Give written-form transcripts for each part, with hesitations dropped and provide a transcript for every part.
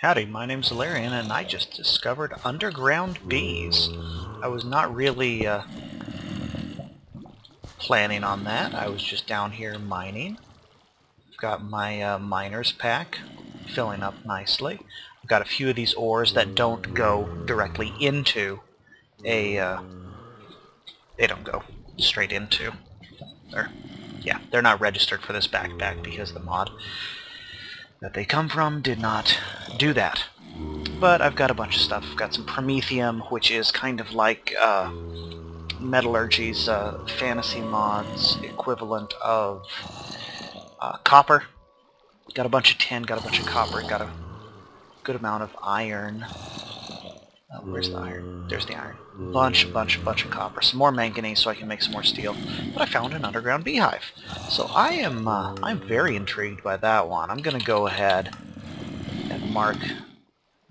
Howdy, my name's Allaryin, and I just discovered underground bees. I was not really planning on that. I was just down here mining. I've got my miner's pack filling up nicely. I've got a few of these ores that don't go directly into a... they don't go straight into... they're not registered for this backpack because the mod that they come from did not do that. But I've got a bunch of stuff. I've got some promethium, which is kind of like Metallurgy's fantasy mod's equivalent of copper. Got a bunch of tin, got a bunch of copper, got a good amount of iron. Where's the iron? There's the iron. Bunch of copper. Some more manganese so I can make some more steel. But I found an underground beehive. So I'm very intrigued by that one. I'm gonna go ahead and mark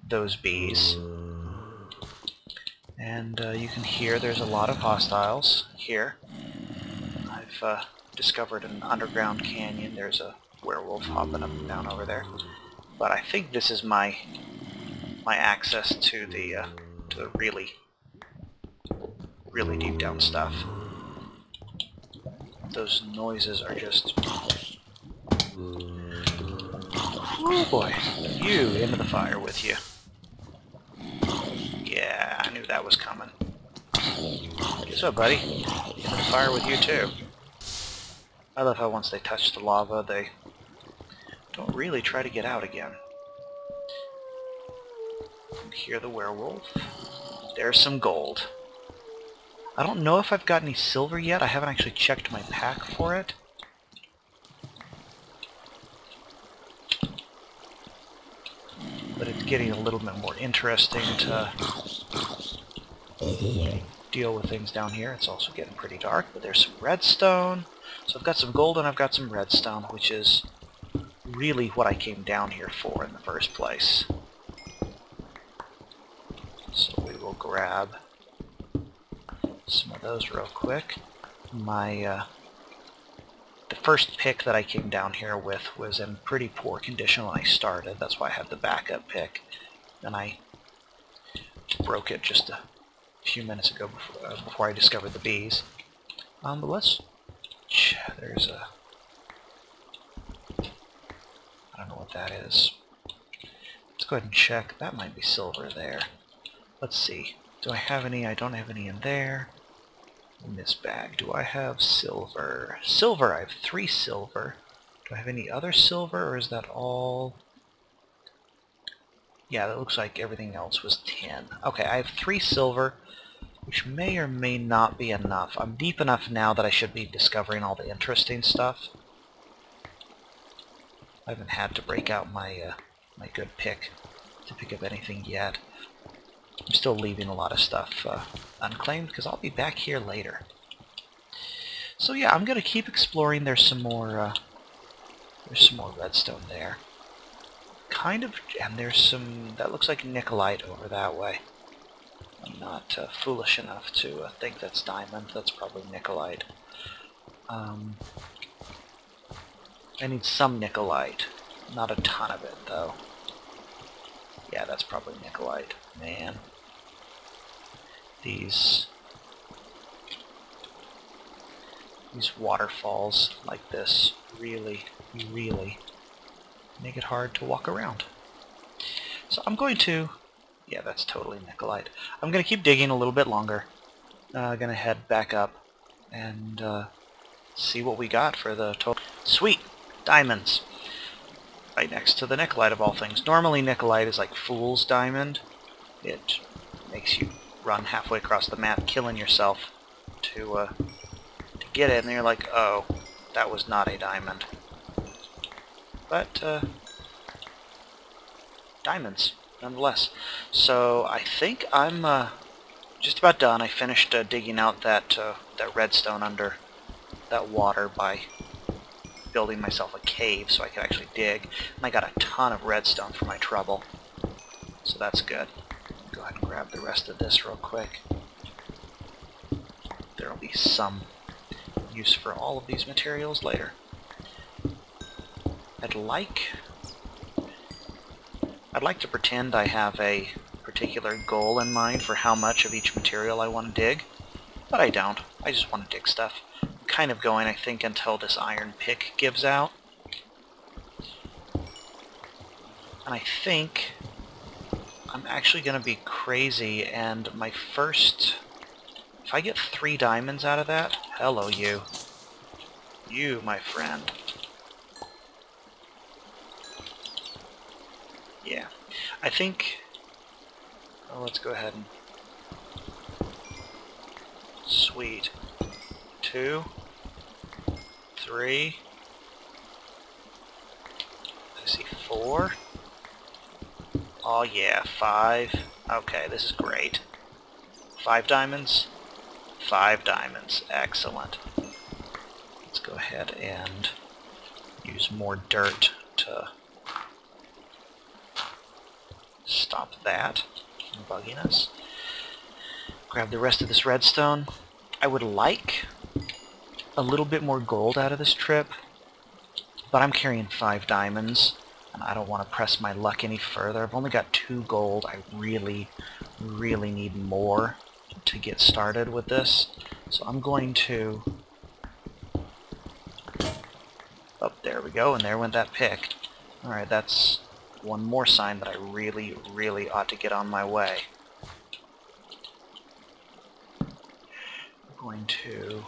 those bees. And you can hear there's a lot of hostiles here. I've discovered an underground canyon. There's a werewolf hopping up and down over there. But I think this is my access to the really deep down stuff. Those noises are just... Oh boy, you into the fire with you. Yeah, I knew that was coming. Guess what, buddy? Into the fire with you too. I love how once they touch the lava, they don't really try to get out again. And hear the werewolf. There's some gold. I don't know if I've got any silver yet. I haven't actually checked my pack for it. But it's getting a little bit more interesting to deal with things down here. It's also getting pretty dark, but there's some redstone. So I've got some gold and I've got some redstone, which is really what I came down here for in the first place. So we will grab some of those real quick. My the first pick that I came down here with was in pretty poor condition when I started. That's why I had the backup pick. Then I broke it just a few minutes ago before I discovered the bees. But let's... There's a... I don't know what that is. Let's go ahead and check. That might be silver there. Let's see. Do I have any? I don't have any in there. In this bag. Do I have silver? Silver! I have 3 silver. Do I have any other silver, or is that all... Yeah, that looks like everything else was tin. Okay, I have 3 silver, which may or may not be enough. I'm deep enough now that I should be discovering all the interesting stuff. I haven't had to break out my my good pick to pick up anything yet. I'm still leaving a lot of stuff unclaimed because I'll be back here later. So yeah, I'm gonna keep exploring. There's some more redstone there. Kind of, and there's some that looks like nickelite over that way. I'm not foolish enough to think that's diamond. That's probably nickelite. I need some nickelite, not a ton of it though. Yeah, that's probably nickelite. Man, these waterfalls like this really make it hard to walk around. So I'm going to... Yeah, that's totally nickelite. I'm going to keep digging a little bit longer. I'm going to head back up and see what we got for the total... Sweet! Diamonds! Right next to the nickelite of all things. Normally nickelite is like fool's diamond. It makes you run halfway across the map killing yourself to get it, and you're like, oh, that was not a diamond. But diamonds nonetheless. So I think I'm just about done. I finished digging out that redstone under that water by building myself a cave so I could actually dig, and I got a ton of redstone for my trouble, so that's good. Go ahead and grab the rest of this real quick. There will be some use for all of these materials later. I'd like I'd like to pretend I have a particular goal in mind for how much of each material I want to dig, but I don't. I just want to dig stuff. I'm kind of going, I think, until this iron pick gives out. And I think I'm actually going to be crazy, and my first... If I get 3 diamonds out of that... Hello, you. You, my friend. Yeah. I think... Oh, let's go ahead and... Sweet. 2, 3... I see 4... Oh yeah, 5. Okay, this is great. 5 diamonds? 5 diamonds. Excellent. Let's go ahead and use more dirt to stop that from bugging us. Grab the rest of this redstone. I would like a little bit more gold out of this trip, but I'm carrying 5 diamonds. And I don't want to press my luck any further. I've only got 2 gold. I really, really need more to get started with this. So I'm going to... Oh, there we go, and there went that pick. Alright, that's one more sign that I really, really ought to get on my way. I'm going to...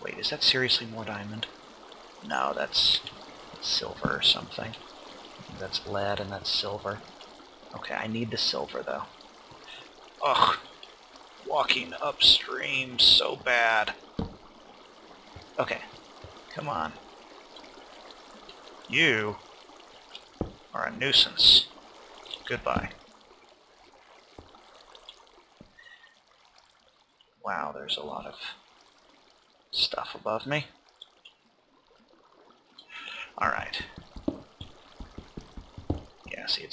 Wait, is that seriously more diamond? No, that's... silver or something. That's lead and that's silver. Okay, I need the silver though. Ugh, walking upstream so bad. Okay, come on. You are a nuisance. Goodbye. Wow, there's a lot of stuff above me. Alright. Yeah, see,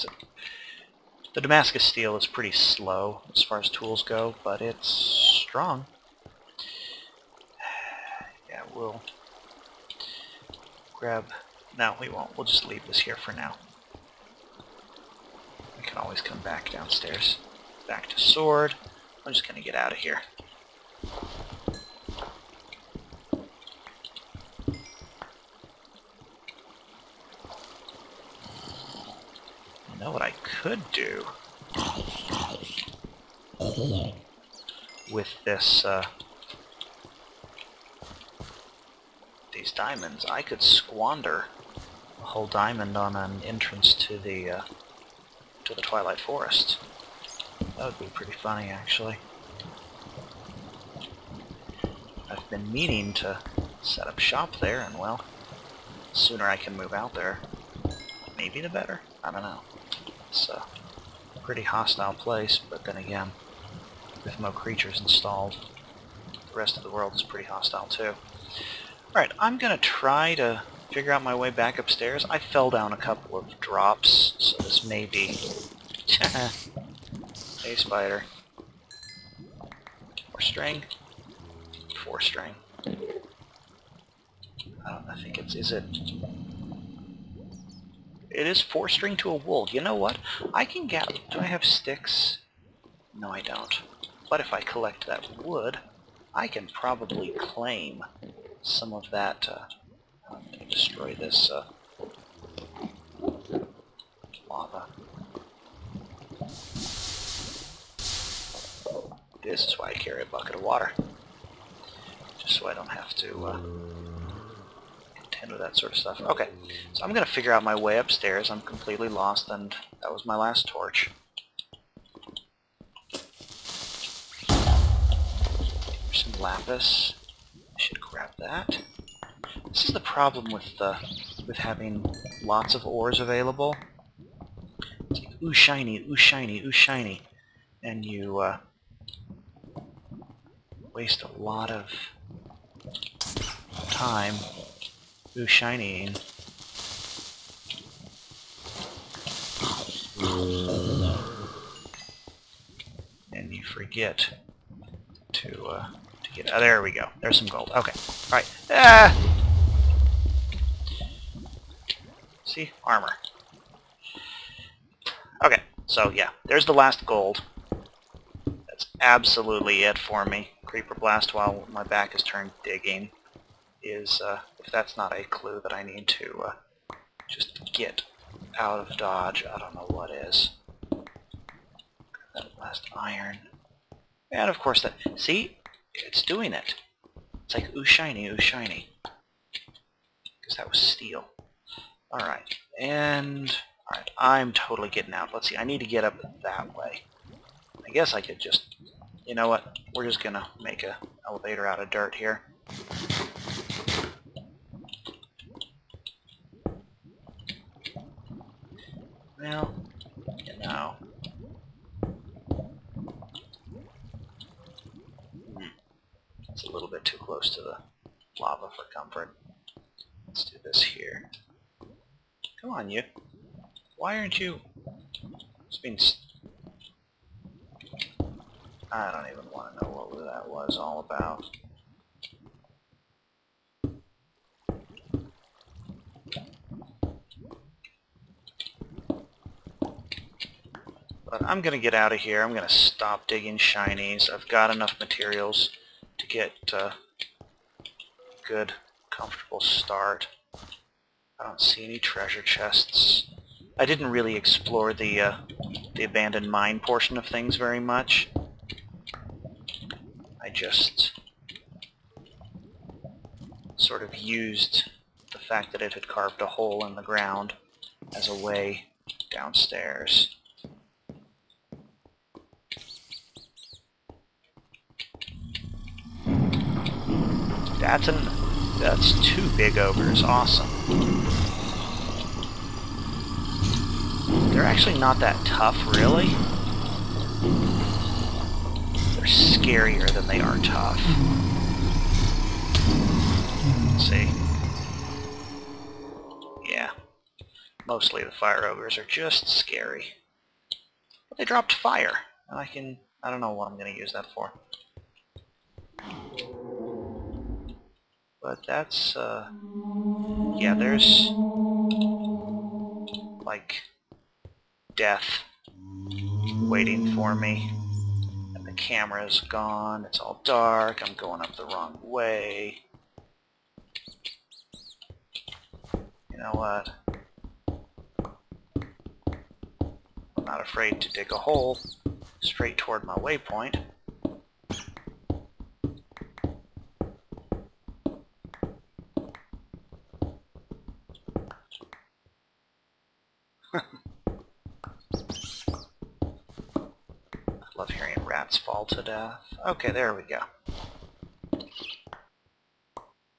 the Damascus steel is pretty slow as far as tools go, but it's strong. Yeah, we'll grab... No, we won't. We'll just leave this here for now. We can always come back downstairs. Back to sword. I'm just gonna get out of here. You know what I could do with this, these diamonds? I could squander a whole diamond on an entrance to the Twilight Forest. That would be pretty funny, actually. I've been meaning to set up shop there, and well, the sooner I can move out there, maybe the better. I don't know. It's a pretty hostile place, but then again, with no creatures installed, the rest of the world is pretty hostile too. Alright, I'm gonna try to figure out my way back upstairs. I fell down a couple of drops, so this may be... Hey, spider. 4 string. 4 string. I think it's... Is it... It is 4 string to a wool. You know what? I can get... Do I have sticks? No, I don't. But if I collect that wood, I can probably claim some of that... I'm going to destroy this lava. This is why I carry a bucket of water. Just so I don't have to contend with that sort of stuff. Okay, so I'm going to figure out my way upstairs. I'm completely lost, and that was my last torch. There's some lapis. I should grab that. This is the problem with having lots of ores available. It's like, ooh shiny, ooh shiny, ooh shiny. And you waste a lot of time ooh shinying. And you forget to get... Oh, there we go. There's some gold. Okay. Alright. Ah! See? Armor. So yeah, there's the last gold. That's absolutely it for me. Creeper Blast while my back is turned digging is, if that's not a clue that I need to just get out of Dodge, I don't know what is. That last iron. And of course that, see? It's doing it. It's like, ooh shiny, ooh shiny. Because that was steel. Alright, and... Alright, I'm totally getting out. Let's see, I need to get up that way. I guess I could just... You know what? We're just gonna make an elevator out of dirt here. Well, you know... It's a little bit too close to the lava for comfort. Let's do this here. Come on, you. Why aren't you... It's been... I don't even want to know what that was all about. But I'm going to get out of here. I'm going to stop digging shinies. I've got enough materials to get a good, comfortable start. I don't see any treasure chests. I didn't really explore the abandoned mine portion of things very much. I just sort of used the fact that it had carved a hole in the ground as a way downstairs. That's 2 big ogres. Awesome. They're actually not that tough, really. They're scarier than they are tough. Let's see. Yeah. Mostly the fire ogres are just scary. But they dropped fire. And I don't know what I'm going to use that for. But that's, yeah, there's, like, death waiting for me. And the camera's gone, it's all dark, I'm going up the wrong way. You know what? I'm not afraid to dig a hole straight toward my waypoint. Love hearing rats fall to death. Okay, there we go.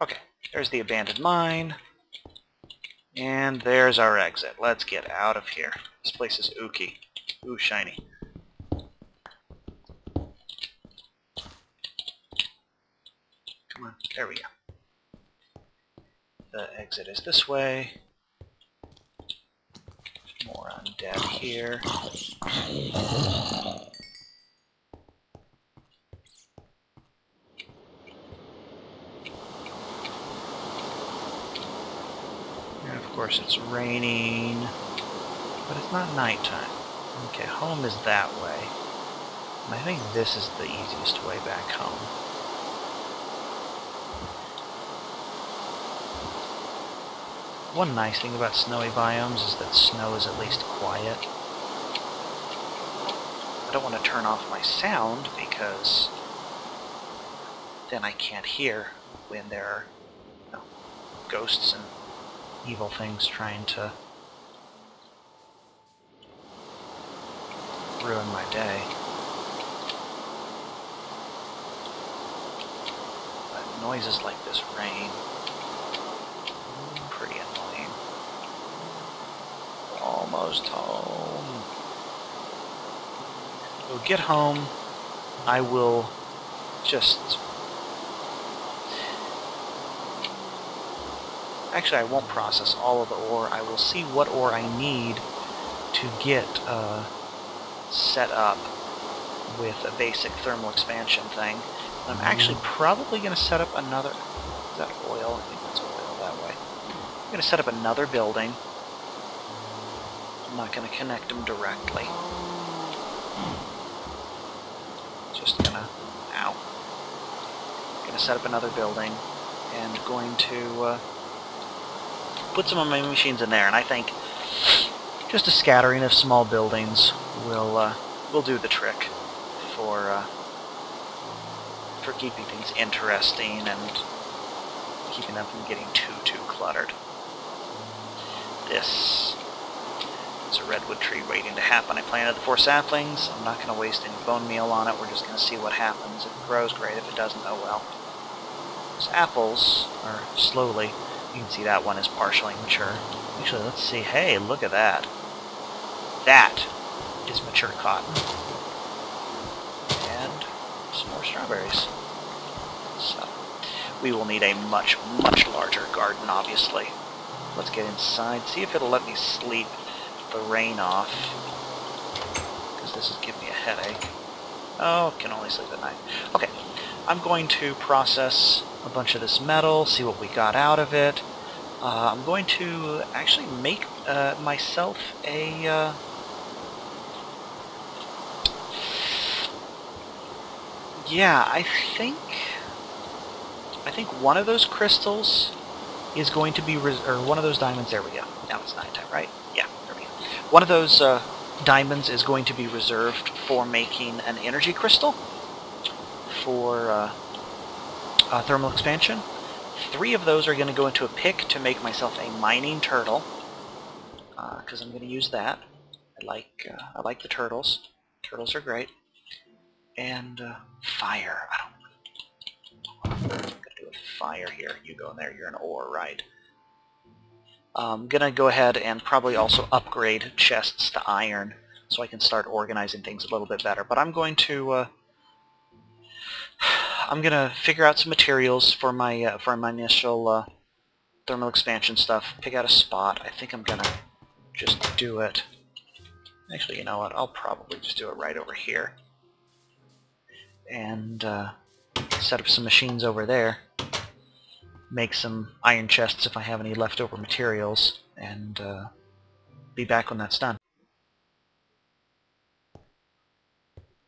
Okay, there's the abandoned mine. And there's our exit. Let's get out of here. This place is ooky. Ooh, shiny. Come on, there we go. The exit is this way. More undead here. And of course it's raining, but it's not nighttime. Okay, home is that way. And I think this is the easiest way back home. One nice thing about snowy biomes is that snow is at least quiet. I don't want to turn off my sound because then I can't hear when there are, you know, ghosts and evil things trying to ruin my day. But noises like this rain, pretty annoying. Almost home. We'll get home. I will just... Actually, I won't process all of the ore. I will see what ore I need to get set up with a basic thermal expansion thing. And I'm actually probably going to set up another... Is that oil? I think that's oil that way. I'm going to set up another building I'm not going to connect them directly. Just gonna, gonna set up another building and going to put some of my machines in there. And I think just a scattering of small buildings will do the trick for keeping things interesting and keeping them from getting too cluttered. This is a redwood tree waiting to happen. I planted the 4 saplings. I'm not going to waste any bone meal on it. We're just going to see what happens. If it grows, great. If it doesn't, oh well. Those apples are slowly. You can see that one is partially mature. Actually, let's see. Hey, look at that. That is mature cotton. And some more strawberries. So, we will need a much larger garden, obviously. Let's get inside, see if it'll let me sleep the rain off, because this is giving me a headache. Oh, can only sleep at night. Okay, I'm going to process a bunch of this metal, see what we got out of it. I'm going to actually make myself a... yeah, I think one of those crystals is going to be, or one of those diamonds, there we go. Now it's nighttime, right? Yeah, there we go. One of those diamonds is going to be reserved for making an energy crystal for thermal expansion. 3 of those are going to go into a pick to make myself a mining turtle, because I'm going to use that. I like the turtles. Turtles are great. And fire. I'm going to do a fire here. You go in there. You're an ore, right? I'm going to go ahead and probably also upgrade chests to iron so I can start organizing things a little bit better. But I'm going to figure out some materials for my initial thermal expansion stuff. Pick out a spot. I think I'm going to just do it. Actually, you know what? I'll probably just do it right over here. And set up some machines over there. Make some iron chests if I have any leftover materials, and be back when that's done.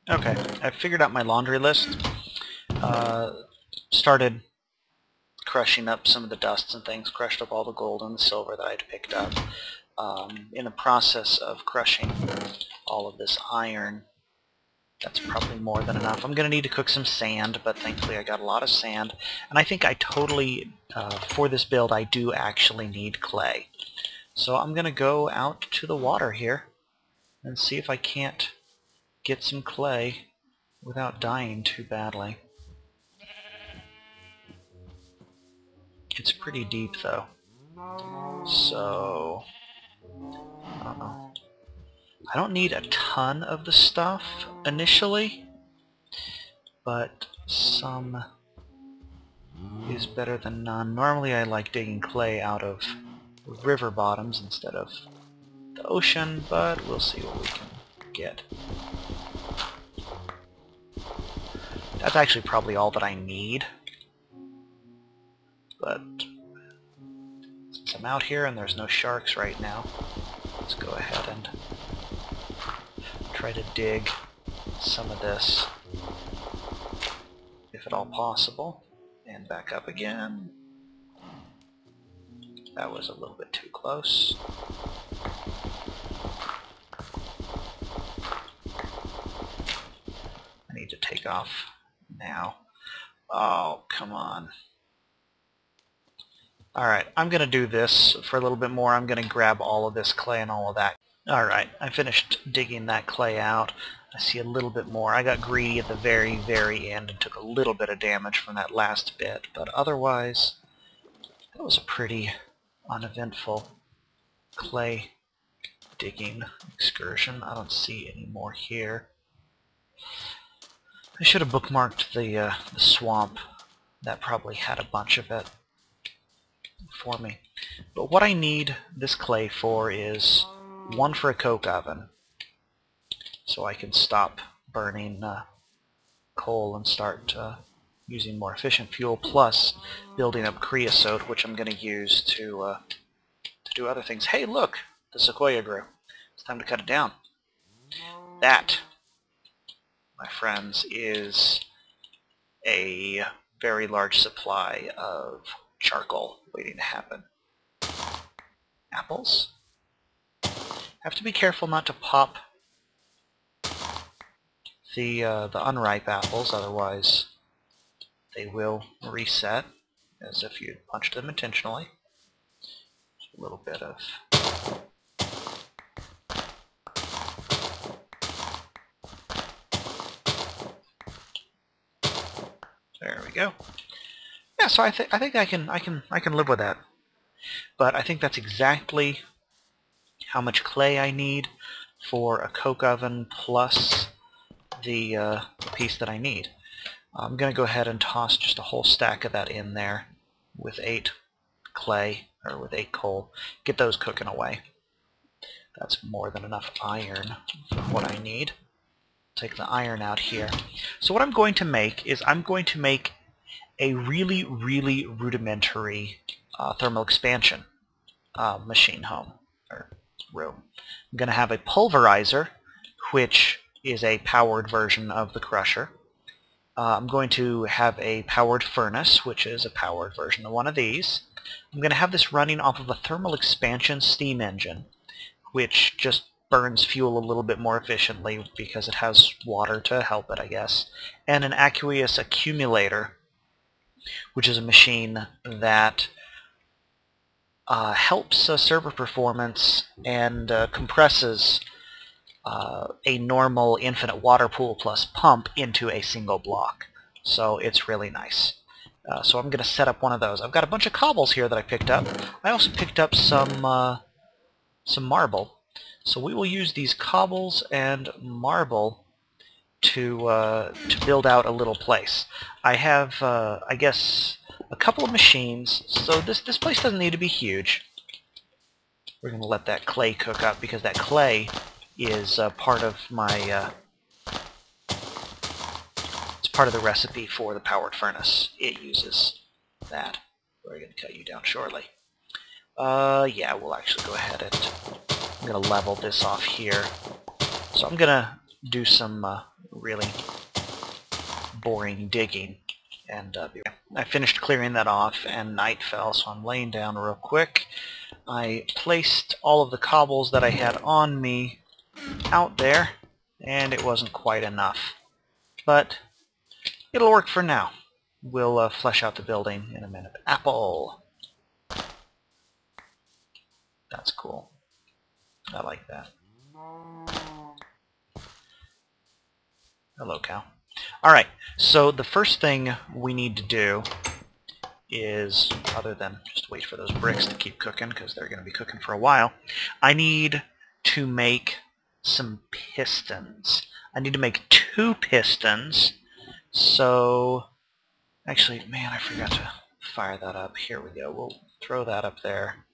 Okay, I've figured out my laundry list. Started crushing up some of the dusts and things, crushed up all the gold and the silver that I'd picked up. In the process of crushing all of this iron, that's probably more than enough. I'm going to need to cook some sand, but thankfully I got a lot of sand. And I think I totally, for this build, I do actually need clay. So I'm going to go out to the water here and see if I can't get some clay without dying too badly. It's pretty deep, though. So, I don't know. I don't need a ton of the stuff initially, but some is better than none. Normally I like digging clay out of river bottoms instead of the ocean, but we'll see what we can get. That's actually probably all that I need. But since I'm out here and there's no sharks right now, let's go ahead and try to dig some of this, if at all possible, and back up again. That was a little bit too close. I need to take off now. Oh, come on. Alright, I'm going to do this for a little bit more. I'm going to grab all of this clay and all of that. Alright, I finished digging that clay out. I see a little bit more. I got greedy at the very end and took a little bit of damage from that last bit, but otherwise, that was a pretty uneventful clay digging excursion. I don't see any more here. I should have bookmarked the swamp. That probably had a bunch of it for me. But what I need this clay for is one for a coke oven, so I can stop burning coal and start using more efficient fuel, plus building up creosote, which I'm going to use to do other things. Hey, look! The sequoia grew. It's time to cut it down. That, my friends, is a very large supply of charcoal waiting to happen. Apples. Have to be careful not to pop the unripe apples, otherwise they will reset as if you punched them intentionally. A little bit of there we go. Yeah, so I think I can live with that. But I think that's exactly how much clay I need for a coke oven plus the piece that I need. I'm going to go ahead and toss just a whole stack of that in there with 8 clay, or with 8 coal. Get those cooking away. That's more than enough iron for what I need. Take the iron out here. So what I'm going to make is I'm going to make a really, really rudimentary thermal expansion machine home, or room. I'm going to have a pulverizer, which is a powered version of the crusher. I'm going to have a powered furnace, which is a powered version of one of these. I'm going to have this running off of a thermal expansion steam engine, which just burns fuel a little bit more efficiently because it has water to help it, I guess, and an aqueous accumulator, which is a machine that helps server performance and compresses a normal infinite water pool plus pump into a single block. So it's really nice. So I'm going to set up one of those. I've got a bunch of cobbles here that I picked up. I also picked up some marble. So we will use these cobbles and marble to build out a little place. I have, I guess, a couple of machines, so this place doesn't need to be huge. We're going to let that clay cook up because that clay is part of my it's part of the recipe for the powered furnace. It uses that. We're going to cut you down shortly. Yeah, we'll actually go ahead and I'm going to level this off here. So I'm going to do some really boring digging. And I finished clearing that off and night fell, so I'm laying down real quick. I placed all of the cobbles that I had on me out there, and it wasn't quite enough. But it'll work for now. We'll flesh out the building in a minute. Apple! That's cool. I like that. Hello, cow. Alright, so the first thing we need to do is, other than just wait for those bricks to keep cooking, because they're going to be cooking for a while, I need to make some pistons. I need to make 2 pistons, so... Actually, man, I forgot to fire that up. Here we go. We'll throw that up there.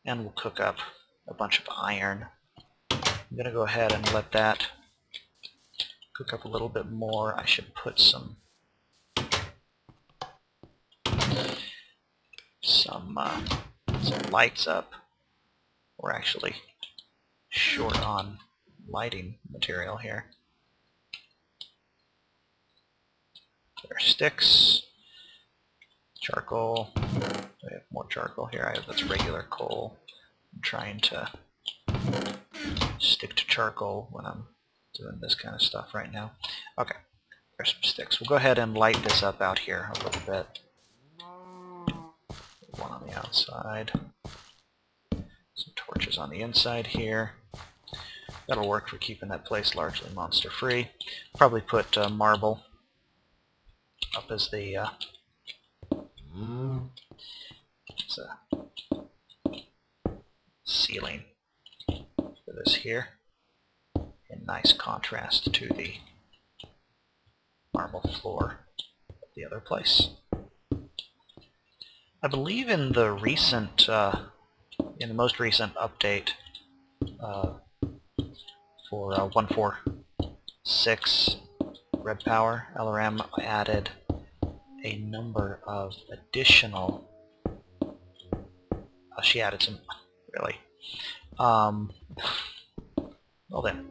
And we'll cook up a bunch of iron. I'm going to go ahead and let that cook up a little bit more. I should put some lights up. We're actually short on lighting material here. There are sticks, charcoal. We have more charcoal here. That's regular coal. I'm trying to stick to charcoal when I'm doing this kind of stuff right now. Okay, there's some sticks. We'll go ahead and light this up out here a little bit. One on the outside. Some torches on the inside here. That'll work for keeping that place largely monster-free. Probably put marble up as the ceiling for this here. In nice contrast to the marble floor of the other place. I believe in the recent, in the most recent update for 1.4.6 Red Power, LRM added a number of additional. She added some, really. Well then,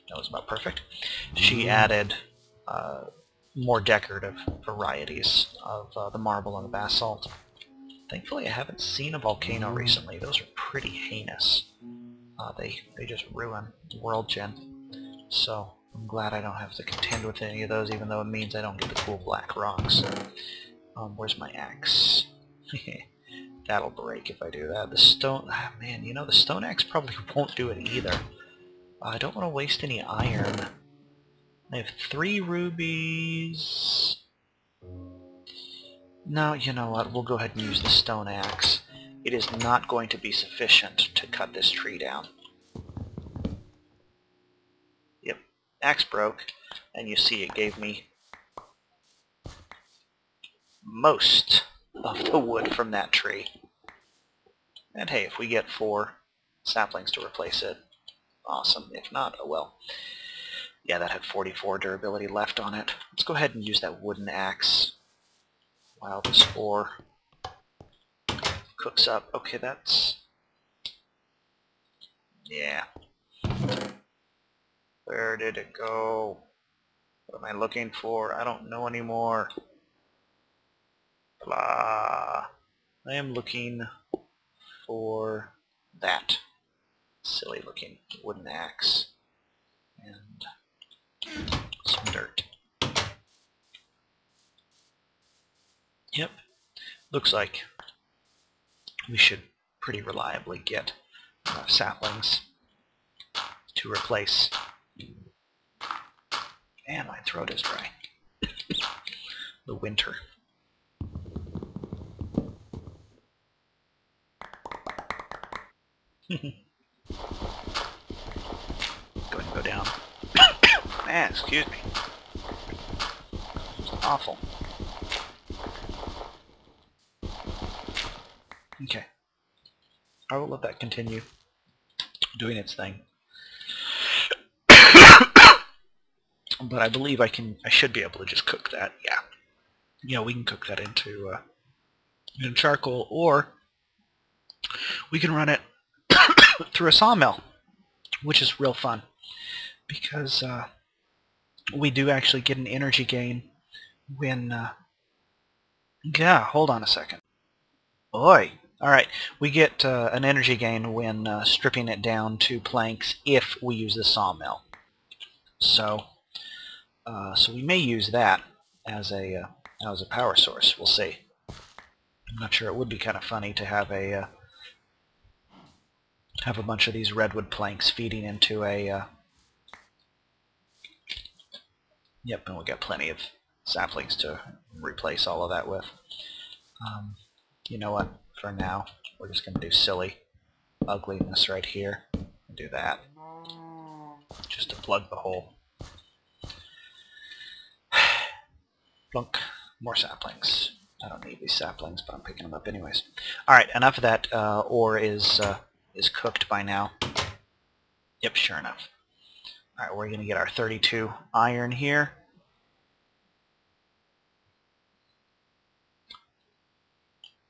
that was about perfect. She added more decorative varieties of the marble and the basalt. Thankfully I haven't seen a volcano recently. Those are pretty heinous. They just ruin world gen. So I'm glad I don't have to contend with any of those, even though it means I don't get the cool black rocks. Where's my axe? That'll break if I do that. The stone... Ah, man, you know, the stone axe probably won't do it either. I don't want to waste any iron. I have 3 rubies... No, you know what? We'll go ahead and use the stone axe. It is not going to be sufficient to cut this tree down. Yep, axe broke, and you see it gave me most of the wood from that tree. And hey, if we get 4 saplings to replace it, awesome. If not, oh well. Yeah, that had 44 durability left on it. Let's go ahead and use that wooden axe while this ore cooks up. Okay, that's... yeah. Where did it go? What am I looking for? I don't know anymore. Blah. I am looking for that silly looking wooden axe and some dirt. Yep, looks like we should pretty reliably get saplings to replace. And my throat is dry. The winter. Go ahead and go down. Man, excuse me. It's awful. Okay. I will let that continue doing its thing. But I believe I should be able to just cook that. Yeah. Yeah, we can cook that into in charcoal, or we can run it through a sawmill, which is real fun, because we do actually get an energy gain when... yeah, hold on a second. Oi! Alright, we get an energy gain when stripping it down to planks if we use the sawmill. So we may use that as a power source. We'll see. I'm not sure. It would be kind of funny to have a bunch of these redwood planks feeding into a... Yep, and we'll get plenty of saplings to replace all of that with. You know what? For now, we're just going to do silly ugliness right here. And do that. Just to plug the hole. Plunk. More saplings. I don't need these saplings, but I'm picking them up anyways. Alright, enough of that. Ore is cooked by now. Yep, sure enough. Alright, we're going to get our 32 iron here.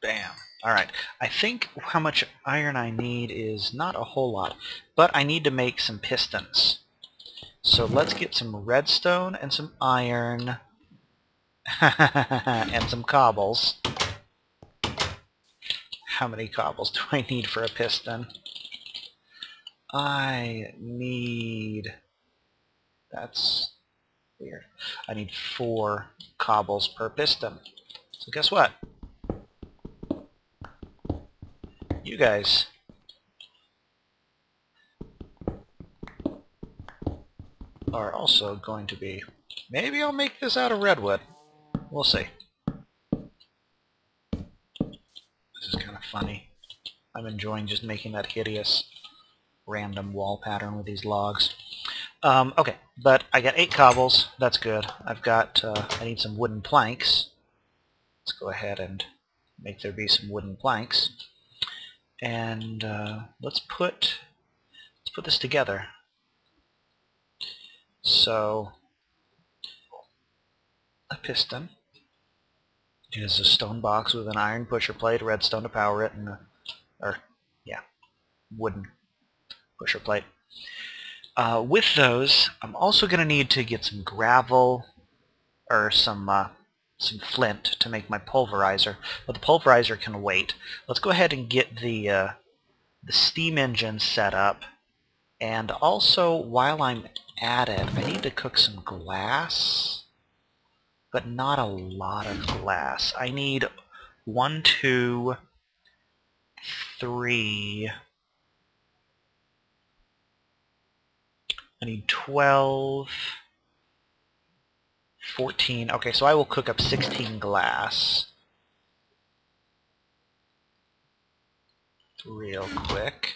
Bam. Alright, I think how much iron I need is not a whole lot, but I need to make some pistons. So let's get some redstone and some iron and some cobbles. How many cobbles do I need for a piston? I need... That's weird. I need 4 cobbles per piston. So guess what? You guys are also going to be... Maybe I'll make this out of redwood. We'll see. This is kind of funny. I'm enjoying just making that hideous random wall pattern with these logs. Okay, but I got 8 cobbles. That's good. I've got... I need some wooden planks. Let's go ahead and make there be some wooden planks. And let's put this together. So a piston is a stone box with an iron pusher plate, redstone to power it, and wooden pusher plate. With those, I'm also going to need to get some gravel or some flint to make my pulverizer, but the pulverizer can wait. Let's go ahead and get the steam engine set up, and also while I'm at it, I need to cook some glass, but not a lot of glass. I need 1, 2, 3... I need 12, 14. Okay, so I will cook up 16 glass real quick.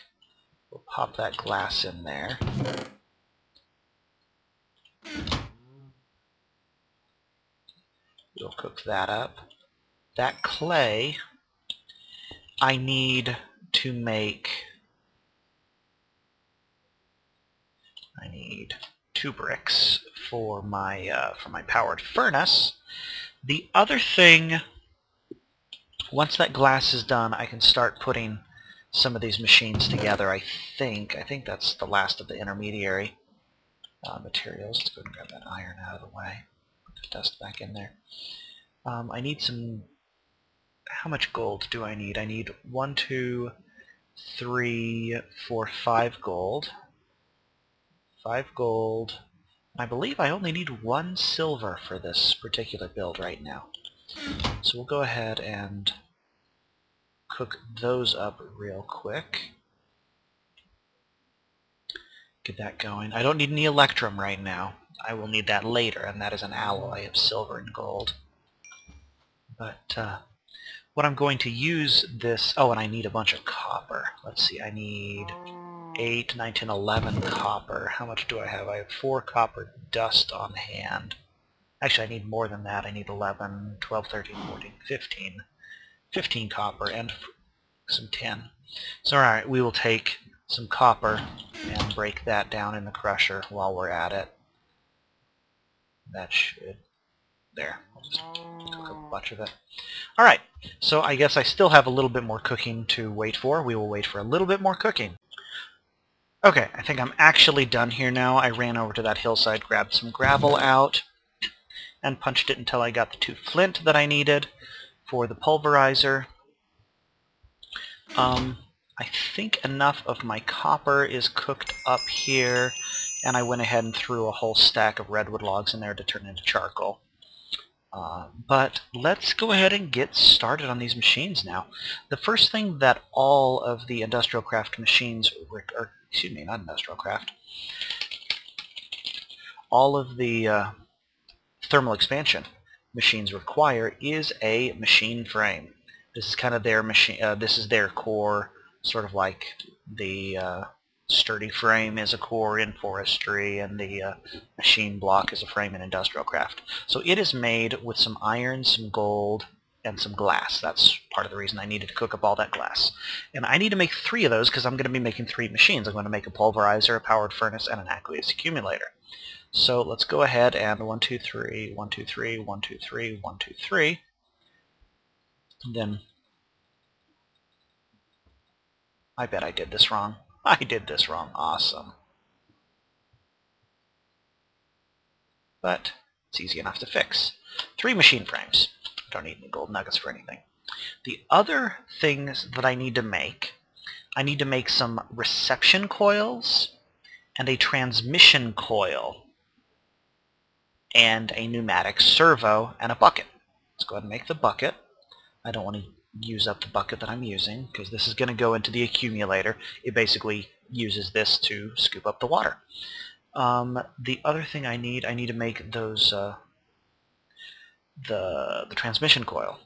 We'll pop that glass in there. We'll cook that up. That clay, I need to make... I need 2 bricks for my powered furnace. The other thing, once that glass is done, I can start putting some of these machines together. I think that's the last of the intermediary materials. Let's go and grab that iron out of the way. Put the dust back in there. I need some... How much gold do I need? I need 1, 2, 3, 4, 5 gold. 5 gold. I believe I only need 1 silver for this particular build right now. So we'll go ahead and cook those up real quick. Get that going. I don't need any electrum right now. I will need that later, and that is an alloy of silver and gold. But what I'm going to use this... Oh, and I need a bunch of copper. Let's see, I need 8, 9, 10, 11 copper. How much do I have? I have 4 copper dust on hand. Actually, I need more than that. I need 11, 12, 13, 14, 15. 15 copper and some tin. So alright, we will take some copper and break that down in the crusher while we're at it. That should... There. I'll just cook a bunch of it. Alright, so I guess I still have a little bit more cooking to wait for. We will wait for a little bit more cooking. Okay, I think I'm actually done here now. I ran over to that hillside, grabbed some gravel out, and punched it until I got the 2 flint that I needed for the pulverizer. I think enough of my copper is cooked up here, and I went ahead and threw a whole stack of redwood logs in there to turn into charcoal. But let's go ahead and get started on these machines now. The first thing that all of the industrial craft machines, or excuse me, not industrial craft, all of the thermal expansion machines require is a machine frame. This is kind of their machine. This is their core, sort of like the sturdy frame is a core in forestry, and the machine block is a frame in industrial craft. So it is made with some iron, some gold, and some glass. That's part of the reason I needed to cook up all that glass. And I need to make 3 of those because I'm going to be making 3 machines. I'm going to make a pulverizer, a powered furnace, and an aqueous accumulator. So let's go ahead and 1, 2, 3, 1, 2, 3, 1, 2, 3, 1, 2, 3. And then I bet I did this wrong. I did this wrong. Awesome. But it's easy enough to fix. 3 machine frames. Don't need any gold nuggets for anything. The other things that I need to make some reception coils and a transmission coil and a pneumatic servo and a bucket. Let's go ahead and make the bucket. I don't want to use up the bucket that I'm using because this is going to go into the accumulator. It basically uses this to scoop up the water. The other thing I need to make those the transmission coil.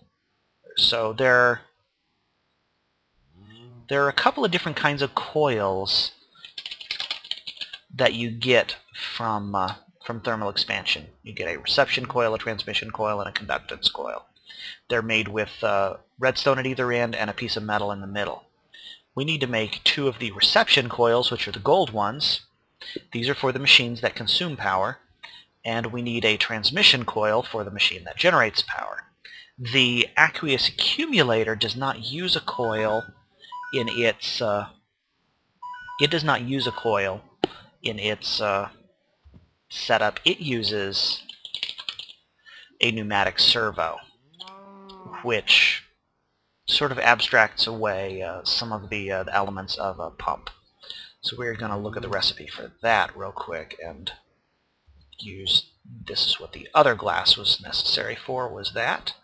So there are a couple of different kinds of coils that you get from thermal expansion. You get a reception coil, a transmission coil, and a conductance coil. They're made with redstone at either end and a piece of metal in the middle. We need to make 2 of the reception coils, which are the gold ones. These are for the machines that consume power. And we need a transmission coil for the machine that generates power. The aqueous accumulator does not use a coil in its It does not use a coil in its setup. It uses a pneumatic servo, which sort of abstracts away some of the elements of a pump. So we're going to look at the recipe for that real quick and use, this is what the other glass was necessary for, was that.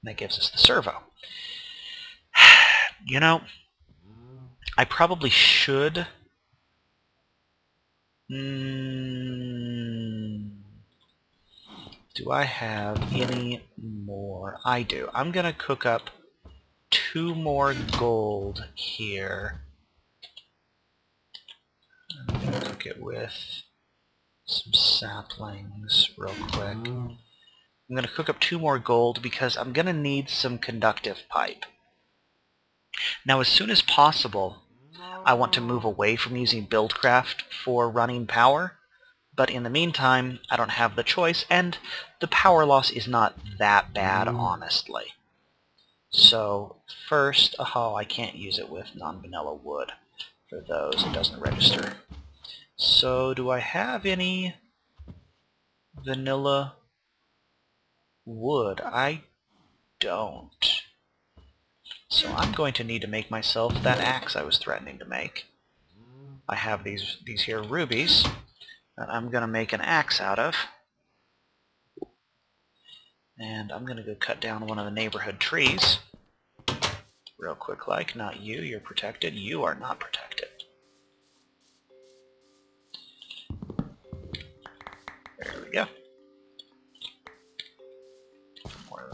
And that gives us the servo. You know, I probably should... Do I have any more? I do. I'm going to cook up 2 more gold here. I'm going to cook it with some saplings real quick. I'm going to cook up 2 more gold because I'm going to need some conductive pipe. Now, as soon as possible, I want to move away from using Buildcraft for running power. But in the meantime, I don't have the choice, and the power loss is not that bad, honestly. So, first, I can't use it with non-vanilla wood. For those, it doesn't register. So, do I have any vanilla wood? I don't. So I'm going to need to make myself that axe I was threatening to make. I have these here rubies that I'm going to make an axe out of. And I'm going to go cut down one of the neighborhood trees. Real quick like. Not you, you're protected. You are not protected. There we go. More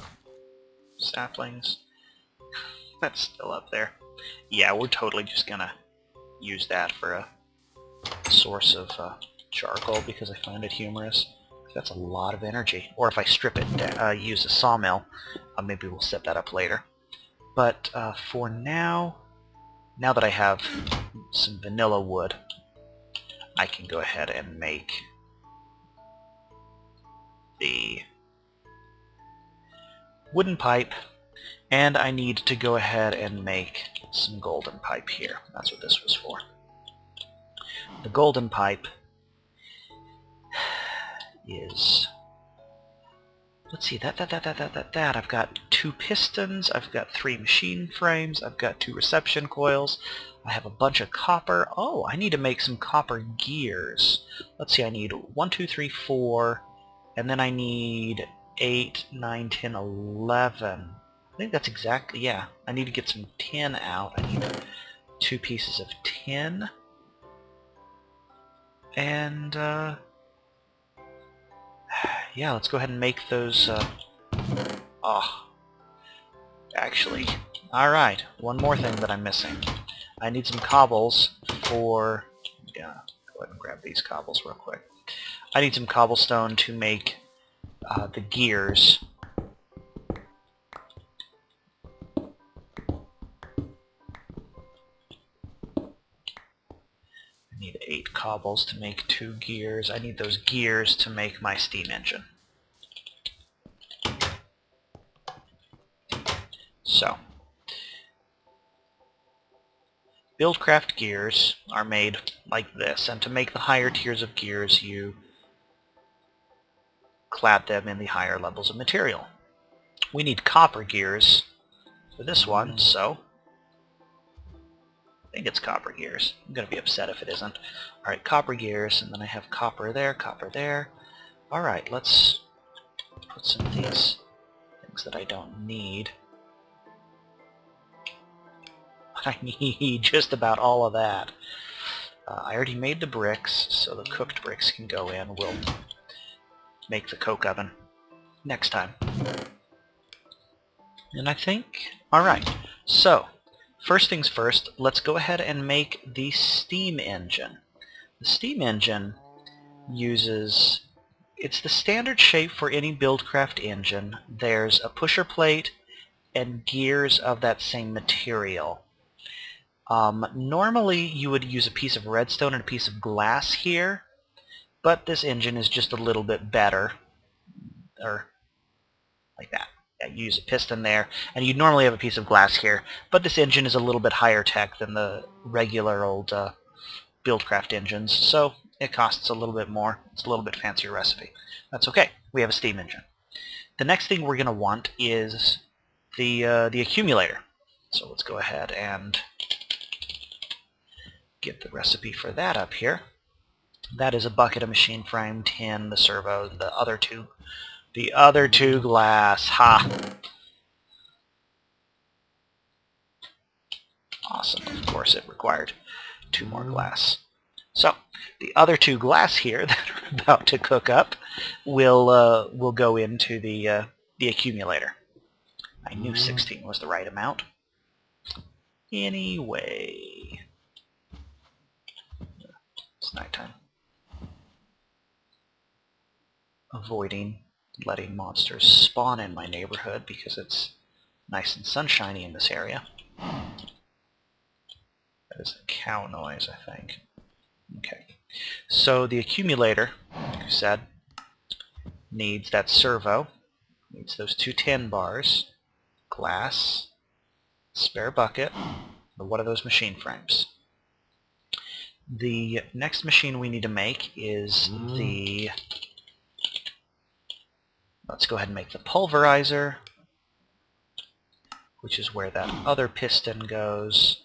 saplings. That's still up there. Yeah, we're totally just going to use that for a source of charcoal because I find it humorous. That's a lot of energy. Or if I strip it, use a sawmill, maybe we'll set that up later. But for now that I have some vanilla wood, I can go ahead and make the wooden pipe, and I need to go ahead and make some golden pipe here. That's what this was for. The golden pipe is, let's see, that. I've got 2 pistons, I've got 3 machine frames, I've got 2 reception coils, I have a bunch of copper. Oh, I need to make some copper gears. Let's see, I need 1, 2, 3, 4, and then I need 8, 9, 10, 11. I think that's exactly, yeah. I need to get some tin out. I need 2 pieces of tin. And, yeah, let's go ahead and make those, actually, alright, one more thing that I'm missing. I need some cobbles for, yeah, go ahead and grab these cobbles real quick. I need some cobblestone to make the gears. I need 8 cobbles to make 2 gears. I need those gears to make my steam engine. So, Buildcraft gears are made like this, and to make the higher tiers of gears, you clad them in the higher levels of material. We need copper gears for this one, so I think it's copper gears. I'm going to be upset if it isn't. Alright, copper gears, and then I have copper there, copper there. Alright, let's put some of these things that I don't need. I need just about all of that. I already made the bricks, so the cooked bricks can go in. We'll make the coke oven next time. And I think, alright, so first things first, let's go ahead and make the steam engine. The steam engine uses, it's the standard shape for any Buildcraft engine. There's a pusher plate and gears of that same material. Normally you would use a piece of redstone and a piece of glass here, but this engine is just a little bit better, or like that. Yeah, you use a piston there, and you'd normally have a piece of glass here, but this engine is a little bit higher tech than the regular old Buildcraft engines, so it costs a little bit more. It's a little bit fancier recipe. That's okay. We have a steam engine. The next thing we're going to want is the accumulator. So let's go ahead and get the recipe for that up here. That is a bucket of machine frame, tin, the servo, the other two glass. Ha! Awesome. Of course, it required 2 more glass. So the other 2 glass here that are about to cook up will go into the accumulator. I knew 16 was the right amount. Anyway, it's nighttime. Avoiding letting monsters spawn in my neighborhood because it's nice and sunshiny in this area. That is a cow noise, I think. Okay. So the accumulator, like I said, needs that servo, needs those 2 tin bars, glass, spare bucket, or one of those machine frames. The next machine we need to make is the... Let's go ahead and make the pulverizer, which is where that other piston goes.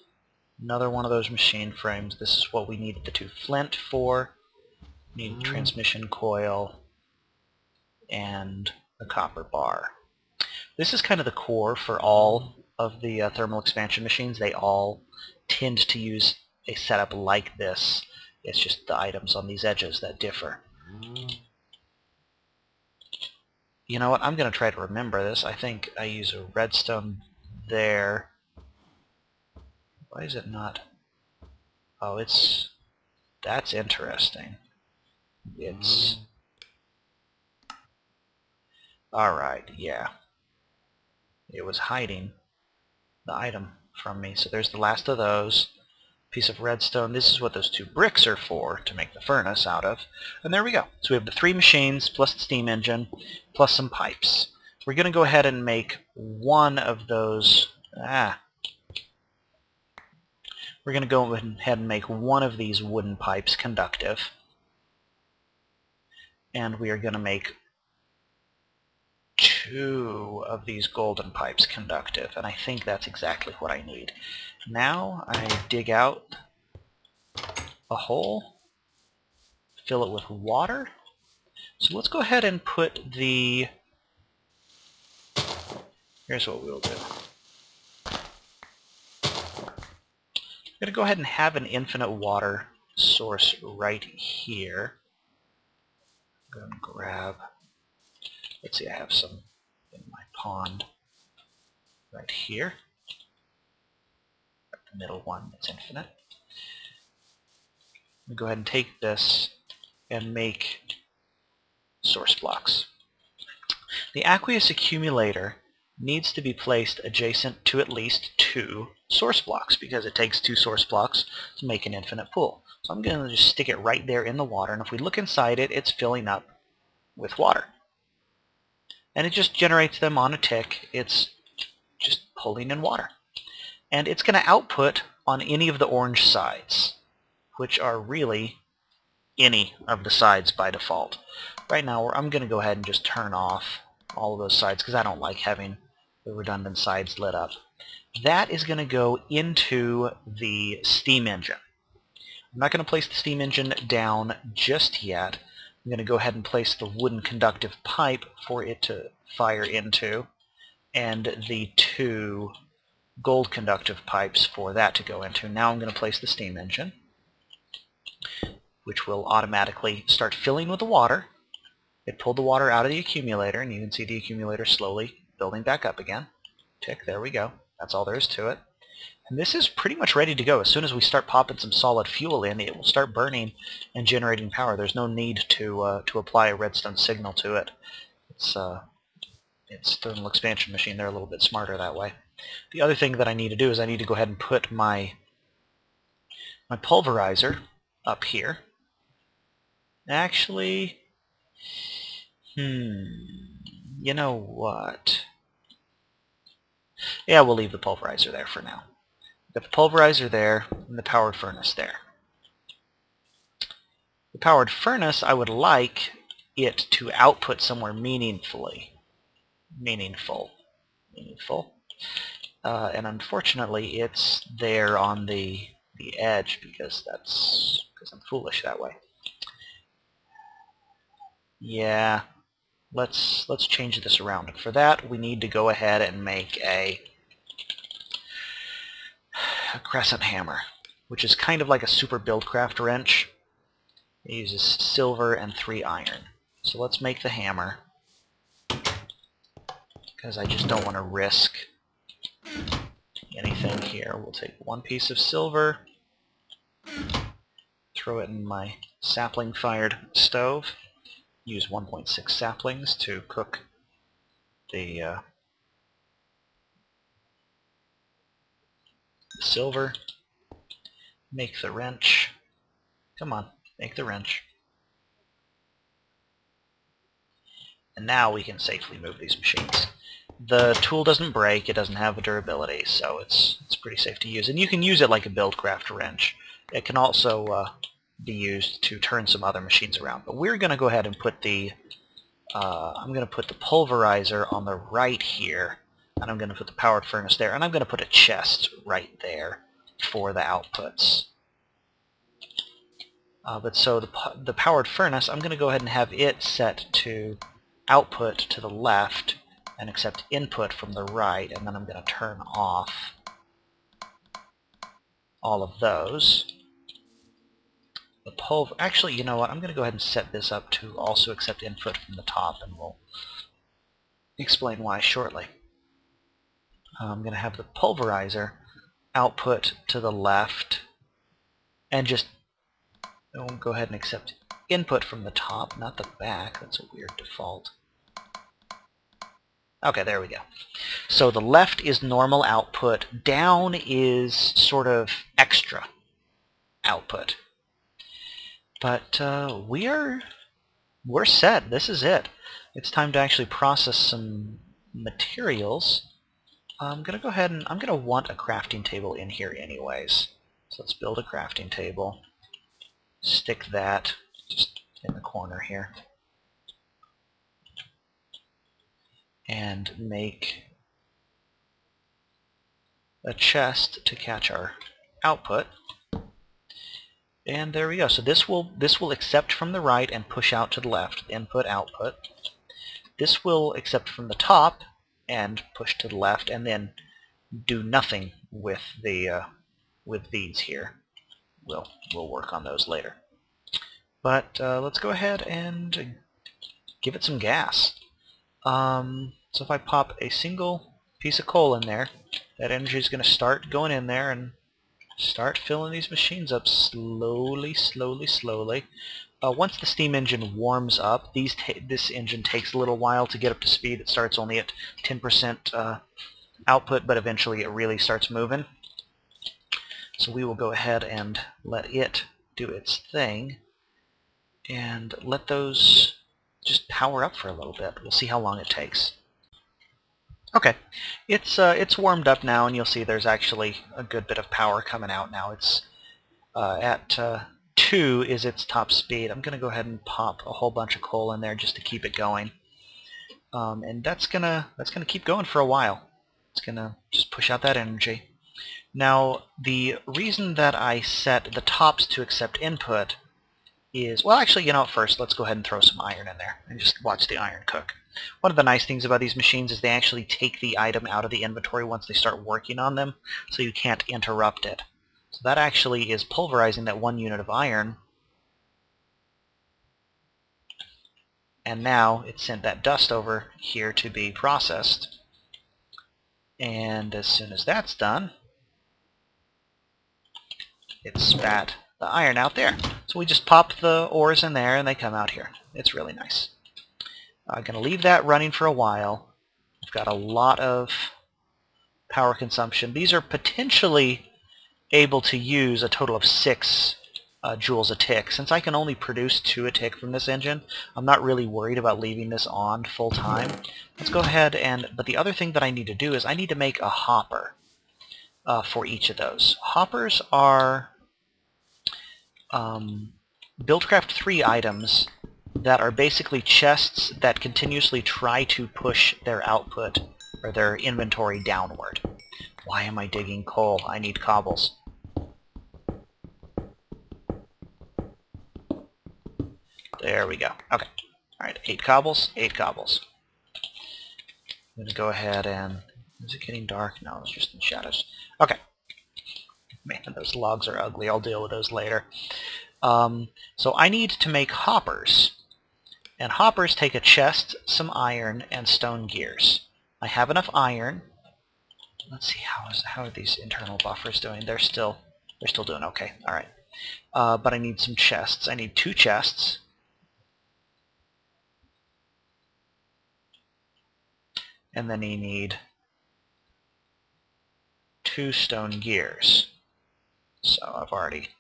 Another one of those machine frames. This is what we needed the 2 flint for. We need a transmission coil and a copper bar. This is kind of the core for all of the thermal expansion machines. They all tend to use a setup like this. It's just the items on these edges that differ. You know what? I'm going to try to remember this. I think I use a redstone there. Why is it not? Oh, it's... That's interesting. It's... Alright, yeah. It was hiding the item from me. So there's the last of those. Piece of redstone. This is what those 2 bricks are for, to make the furnace out of. And there we go. So we have the 3 machines, plus the steam engine, plus some pipes. We're going to go ahead and make one of those... We're going to go ahead and make one of these wooden pipes conductive. And we are going to make 2 of these golden pipes conductive. And I think that's exactly what I need. Now I dig out a hole, fill it with water. So let's go ahead and put the... Here's what we'll do. I'm going to go ahead and have an infinite water source right here. I'm going to grab... Let's see, I have some in my pond right here. The middle one that's infinite. I'm going to go ahead and take this and make source blocks. The aqueous accumulator needs to be placed adjacent to at least 2 source blocks because it takes 2 source blocks to make an infinite pool. So I'm going to just stick it right there in the water, and if we look inside it, it's filling up with water. And it just generates them on a tick. It's just pulling in water. And it's going to output on any of the orange sides, which are really any of the sides by default. Right now, I'm going to go ahead and just turn off all of those sides because I don't like having the redundant sides lit up. That is going to go into the steam engine. I'm not going to place the steam engine down just yet. I'm going to go ahead and place the wooden conductive pipe for it to fire into, and the 2 gold conductive pipes for that to go into. Now I'm going to place the steam engine, which will automatically start filling with the water. It pulled the water out of the accumulator, and you can see the accumulator slowly building back up again. Tick, there we go. That's all there is to it. And this is pretty much ready to go. As soon as we start popping some solid fuel in, it will start burning and generating power. There's no need to apply a redstone signal to it. It's thermal expansion machine. They're a little bit smarter that way. The other thing that I need to do is I need to go ahead and put my pulverizer up here. Actually, you know what? Yeah, we'll leave the pulverizer there for now. Got the pulverizer there and the powered furnace there. The powered furnace, I would like it to output somewhere meaningful. And unfortunately, it's there on the edge because I'm foolish that way. Yeah, let's change this around. For that, we need to go ahead and make a crescent hammer, which is kind of like a super buildcraft wrench. It uses silver and 3 iron. So let's make the hammer, because I just don't want to risk anything here. We'll take 1 piece of silver, throw it in my sapling-fired stove, use 1.6 saplings to cook the silver, make the wrench. Come on, make the wrench. And now we can safely move these machines. The tool doesn't break, it doesn't have a durability, so it's pretty safe to use. And you can use it like a buildcraft wrench. It can also be used to turn some other machines around. But we're going to go ahead and put the I'm going to put the pulverizer on the right here, and I'm going to put the powered furnace there, and I'm going to put a chest right there for the outputs. But so the powered furnace, I'm going to go ahead and have it set to output to the left and accept input from the right, and then I'm going to turn off all of those. Actually, you know what? I'm going to go ahead and set this up to also accept input from the top, and we'll explain why shortly. I'm going to have the pulverizer output to the left, and just go ahead and accept input from the top, not the back. That's a weird default. Okay, there we go. So the left is normal output, down is sort of extra output. But we're set. This is it. It's time to actually process some materials. I'm going to go ahead and I'm going to want a crafting table in here anyways. So let's build a crafting table. Stick that just in the corner here. And make a chest to catch our output. And there we go. So this will accept from the right and push out to the left, input, output. This will accept from the top and push to the left, and then do nothing with the with these here. We'll work on those later. But let's go ahead and give it some gas. So if I pop a single piece of coal in there, that energy is going to start going in there and start filling these machines up slowly, slowly, slowly. Once the steam engine warms up, this engine takes a little while to get up to speed. It starts only at 10% output, but eventually it really starts moving. So we will go ahead and let it do its thing and let those just power up for a little bit. We'll see how long it takes. Okay, it's warmed up now, and you'll see there's actually a good bit of power coming out now. It's at 2 is its top speed. I'm going to go ahead and pop a whole bunch of coal in there just to keep it going, and that's gonna keep going for a while. It's gonna just push out that energy. Now, the reason that I set the tops to accept input is, well, actually, you know what, first let's go ahead and throw some iron in there and just watch the iron cook. One of the nice things about these machines is they actually take the item out of the inventory once they start working on them, so you can't interrupt it. So that actually is pulverizing that 1 unit of iron, and now it sent that dust over here to be processed. And as soon as that's done, it spat the iron out there. So we just pop the ores in there and they come out here. It's really nice. I'm going to leave that running for a while. I've got a lot of power consumption. These are potentially able to use a total of 6 joules a tick. Since I can only produce 2 a tick from this engine, I'm not really worried about leaving this on full time. Let's go ahead and... But the other thing that I need to do is I need to make a hopper for each of those. Hoppers are Buildcraft 3 items that are basically chests that continuously try to push their output or their inventory downward. Why am I digging coal? I need cobbles. There we go. Okay. Alright, 8 cobbles, 8 cobbles. I'm going to go ahead and... Is it getting dark? No, it's just in shadows. Okay. Man, those logs are ugly. I'll deal with those later. So I need to make hoppers. And hoppers take a chest, some iron, and stone gears. I have enough iron. Let's see, how are these internal buffers doing? They're still doing okay. Alright. But I need some chests. I need 2 chests. And then you need 2 stone gears. So I've already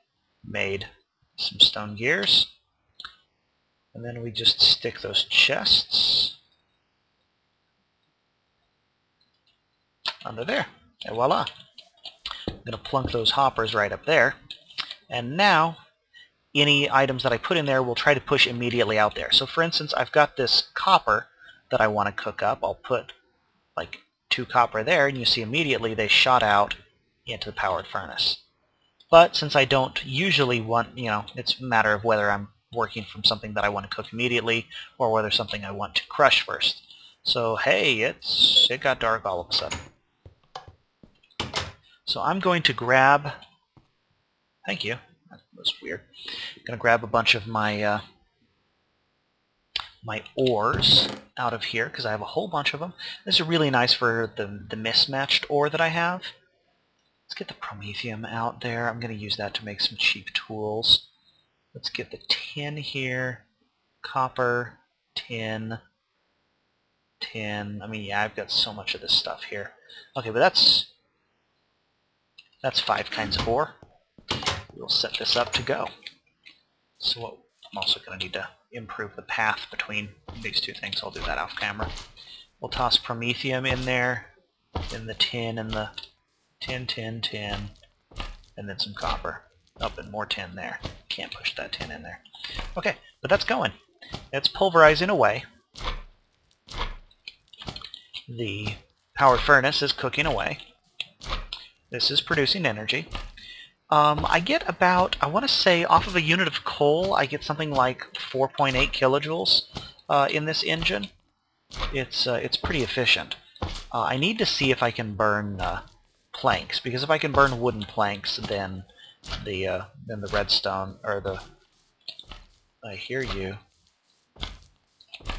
made some stone gears. And then we just stick those chests under there. And voila. I'm going to plunk those hoppers right up there. And now, any items that I put in there will try to push immediately out there. So for instance, I've got this copper that I want to cook up. I'll put like 2 copper there, and you see immediately they shot out into the powered furnace. But since I don't usually want, it's a matter of whether I'm working from something that I want to cook immediately or whether something I want to crush first. So hey, it got dark all of a sudden. So I'm going to grab... Thank you. That was weird. I'm going to grab a bunch of my my ores out of here because I have a whole bunch of them. This is really nice for the mismatched ore that I have. Let's get the promethium out there. I'm going to use that to make some cheap tools. Let's get the tin here. Copper, tin. I mean, yeah, I've got so much of this stuff here. Okay, but that's 5 kinds of ore. We'll set this up to go. So I'm also going to need to improve the path between these 2 things. I'll do that off camera. We'll toss promethium in there, in the tin, and the tin, and then some copper. Up and more tin there. Can't push that tin in there. Okay, but that's going. It's pulverizing away. The powered furnace is cooking away. This is producing energy. I get about, I want to say, off of a unit of coal, I get something like 4.8 kilojoules in this engine. It's pretty efficient. I need to see if I can burn planks, because if I can burn wooden planks, then the redstone, or the... I hear you.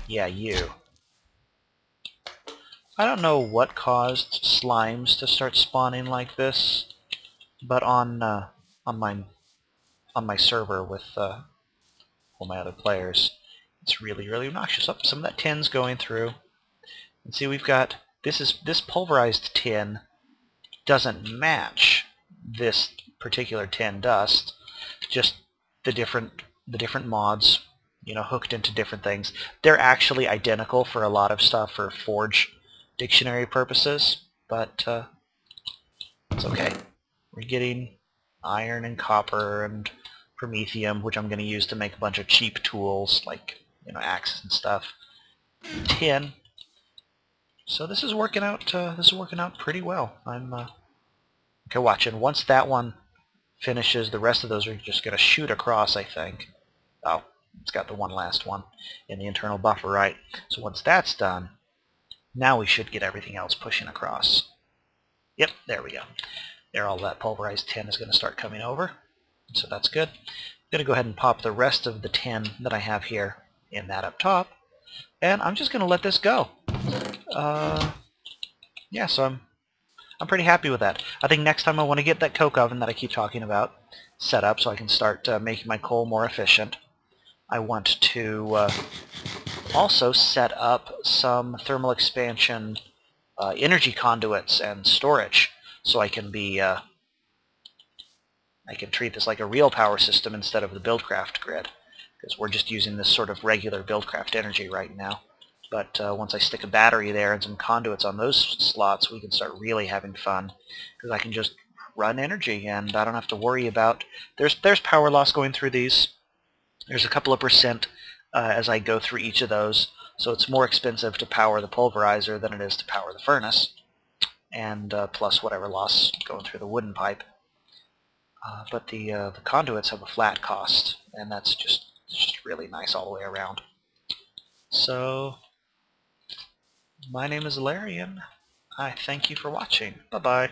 Yeah, you. I don't know what caused slimes to start spawning like this, but on my server with all my other players, it's really obnoxious. Oh, some of that tin's going through. And see, we've got this pulverized tin doesn't match this particular tin dust. Just the different mods, hooked into different things. They're actually identical for a lot of stuff for Forge dictionary purposes, but it's okay. We're getting iron and copper and promethium, which I'm going to use to make a bunch of cheap tools like axes and stuff. Tin. So this is working out. Pretty well. I'm okay. Watch, and once that one finishes, the rest of those are just going to shoot across, I think. Oh, it's got the one last one in the internal buffer, right? So once that's done, now we should get everything else pushing across. Yep, there we go. There, all that pulverized tin is going to start coming over. So that's good. I'm going to go ahead and pop the rest of the tin that I have here in that up top. And I'm just going to let this go. Yeah, so I'm pretty happy with that. I think next time I want to get that coke oven that I keep talking about set up so I can start making my coal more efficient. I want to also set up some thermal expansion energy conduits and storage so I can be I can treat this like a real power system instead of the Buildcraft grid, because we're just using this sort of regular Buildcraft energy right now. But once I stick a battery there and some conduits on those slots, we can start really having fun, because I can just run energy and I don't have to worry about... There's power loss going through these. There's a couple of percent as I go through each of those, so it's more expensive to power the pulverizer than it is to power the furnace, and plus whatever loss going through the wooden pipe. But the conduits have a flat cost, and that's just really nice all the way around. So, my name is Allaryin. I thank you for watching. Bye-bye.